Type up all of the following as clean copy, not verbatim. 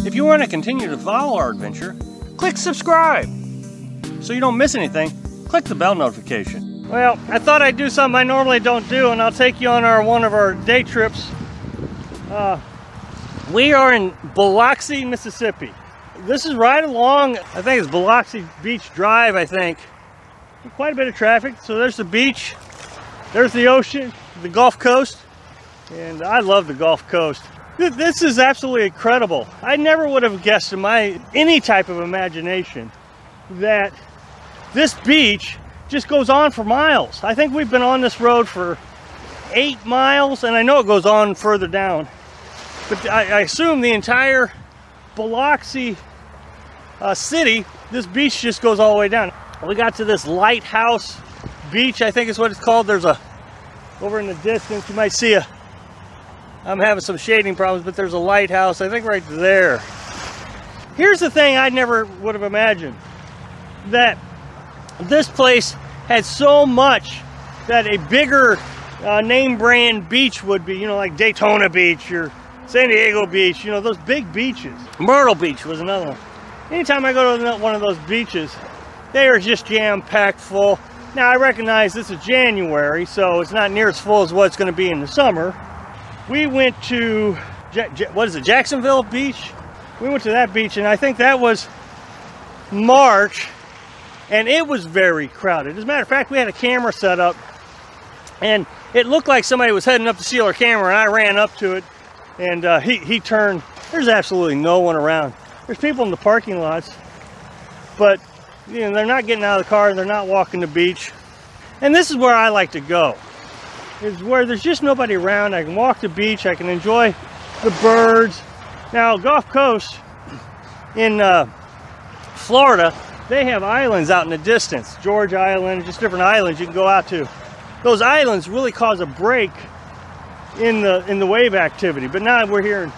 If you want to continue to follow our adventure, click subscribe. So you don't miss anything, click the bell notification. Well, I thought I'd do something I normally don't do, and I'll take you on one of our day trips. We are in Biloxi, Mississippi. This is right along, I think it's Biloxi Beach Drive, I think. Quite a bit of traffic. So there's the beach, there's the ocean, the Gulf Coast, and I love the Gulf Coast. This is absolutely incredible. I never would have guessed in any type of imagination that this beach just goes on for miles. I think we've been on this road for 8 miles, and I know it goes on further down. But I assume the entire Biloxi city, this beach just goes all the way down. We got to this lighthouse beach, I think is what it's called. There's over in the distance, you might see I'm having some shading problems, but there's a lighthouse, I think right there. Here's the thing I never would have imagined, that this place had so much that a bigger name brand beach would be, you know, like Daytona Beach or San Diego Beach, you know, those big beaches. Myrtle Beach was another one. Anytime I go to one of those beaches, they are just jam-packed full. Now, I recognize this is January, so it's not near as full as what it's going to be in the summer. We went to, what is it, Jacksonville Beach? We went to that beach, and I think that was March, and it was very crowded. As a matter of fact, we had a camera set up, and it looked like somebody was heading up to steal our camera, and I ran up to it, and he turned. There's absolutely no one around. There's people in the parking lots, but you know, they're not getting out of the car, they're not walking the beach. And this is where I like to go, is where there's just nobody around. I can walk the beach, I can enjoy the birds. Now, Gulf Coast in Florida, they have islands out in the distance. George Island, just different islands you can go out to. Those islands really cause a break in the wave activity. But now we're here in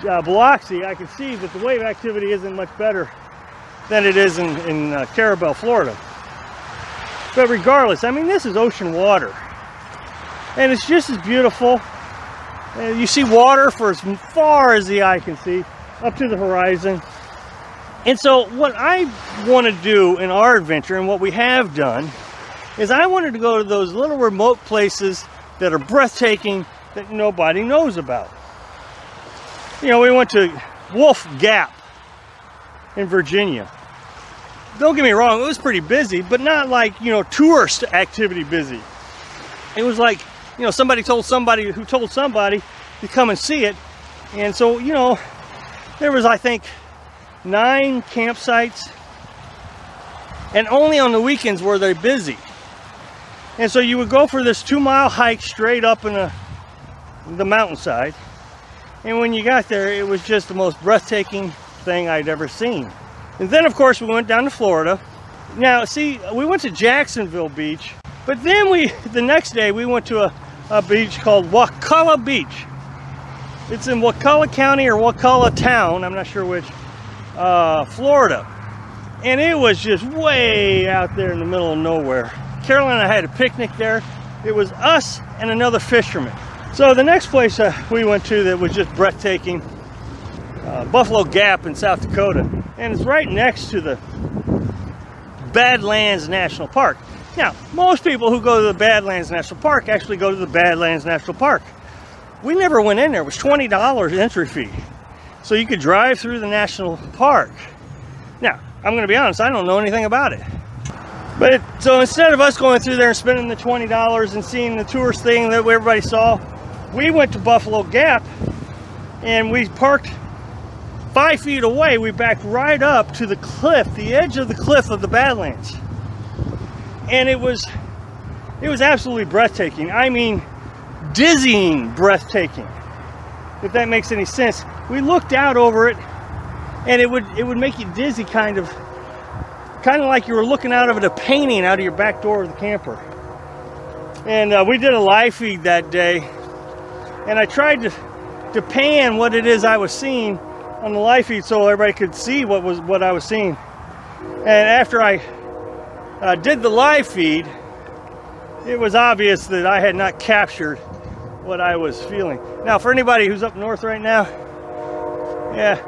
Biloxi, I can see that the wave activity isn't much better than it is in Carabel, Florida. But regardless, I mean, this is ocean water. And it's just as beautiful. You see water for as far as the eye can see, up to the horizon. And so what I want to do in our adventure, and what we have done, is I wanted to go to those little remote places that are breathtaking that nobody knows about. You know, we went to Wolf Gap in Virginia. Don't get me wrong, it was pretty busy, but not like, you know, tourist activity busy. It was like, you know, somebody told somebody who told somebody to come and see it. And so, you know, there was, I think, 9 campsites, and only on the weekends were they busy. And so you would go for this 2-mile hike straight up in the mountainside, and when you got there, it was just the most breathtaking thing I'd ever seen. And then, of course, we went down to Florida. Now, see, we went to Jacksonville Beach, but then the next day we went to a beach called Wakulla Beach. It's in Wakulla County or Wakulla Town, I'm not sure which, Florida. And it was just way out there in the middle of nowhere. Carolyn and I had a picnic there. It was us and another fisherman. So the next place we went to that was just breathtaking, Buffalo Gap in South Dakota. And it's right next to the Badlands National Park. Now, most people who go to the Badlands National Park actually go to the Badlands National Park. We never went in there. It was $20 entry fee. So you could drive through the national park. Now, I'm going to be honest, I don't know anything about it. But so instead of us going through there and spending the $20 and seeing the tourist thing that everybody saw, we went to Buffalo Gap and we parked 5 feet away. We backed right up to the cliff, the edge of the cliff of the Badlands. And it was absolutely breathtaking. I mean, dizzying breathtaking, if that makes any sense. We looked out over it, and it would make you dizzy, kind of like you were looking out of a painting out of your back door of the camper. And we did a live feed that day, and I tried to pan what it is I was seeing on the live feed so everybody could see what I was seeing. And after I did the live feed, it was obvious that I had not captured what I was feeling. Now, for anybody who's up north right now, yeah,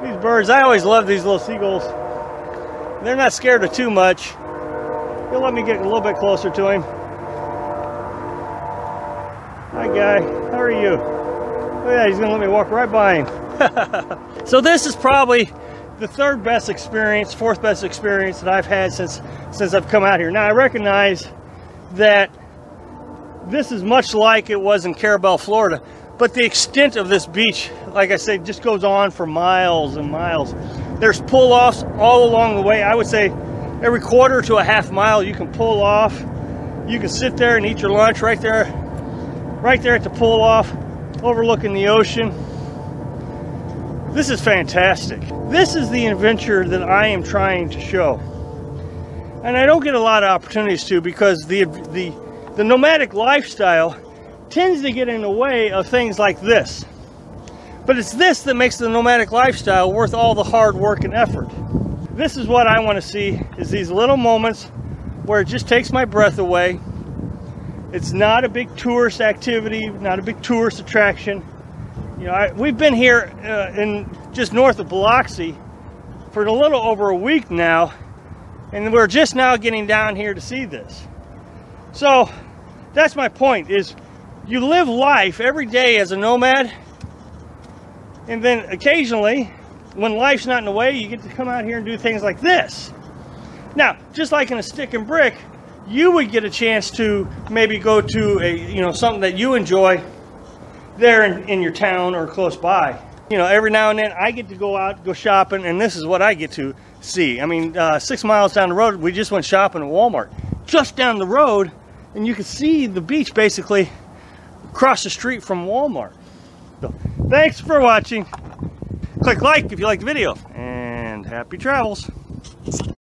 These birds, I always love these little seagulls. They're not scared of too much. He'll let me get a little bit closer to him. Hi guy, how are you? Oh yeah, he's gonna let me walk right by him. So this is probably the third best experience, fourth best experience that I've had since I've come out here. Now I recognize that this is much like it was in Carabel, Florida, but the extent of this beach, like I said, just goes on for miles and miles. There's pull-offs all along the way. I would say every quarter to a half mile you can pull off. You can sit there and eat your lunch right there at the pull-off, overlooking the ocean. This is fantastic. This is the adventure that I am trying to show. And I don't get a lot of opportunities to, because the nomadic lifestyle tends to get in the way of things like this. But it's this that makes the nomadic lifestyle worth all the hard work and effort. This is what I want to see, is these little moments where it just takes my breath away. It's not a big tourist activity, not a big tourist attraction. You know, we've been here in just north of Biloxi for a little over a week now, and we're just now getting down here to see this. So that's my point, is you live life every day as a nomad, and then occasionally, when life's not in the way, you get to come out here and do things like this. Now, just like in a stick and brick, you would get a chance to maybe go to a, you know, something that you enjoy there in your town or close by. You know, every now and then I get to go out, go shopping, and this is what I get to see. I mean, 6 miles down the road, we just went shopping at Walmart. Just down the road, and you can see the beach basically across the street from Walmart. So, thanks for watching. Click like if you like the video, and happy travels.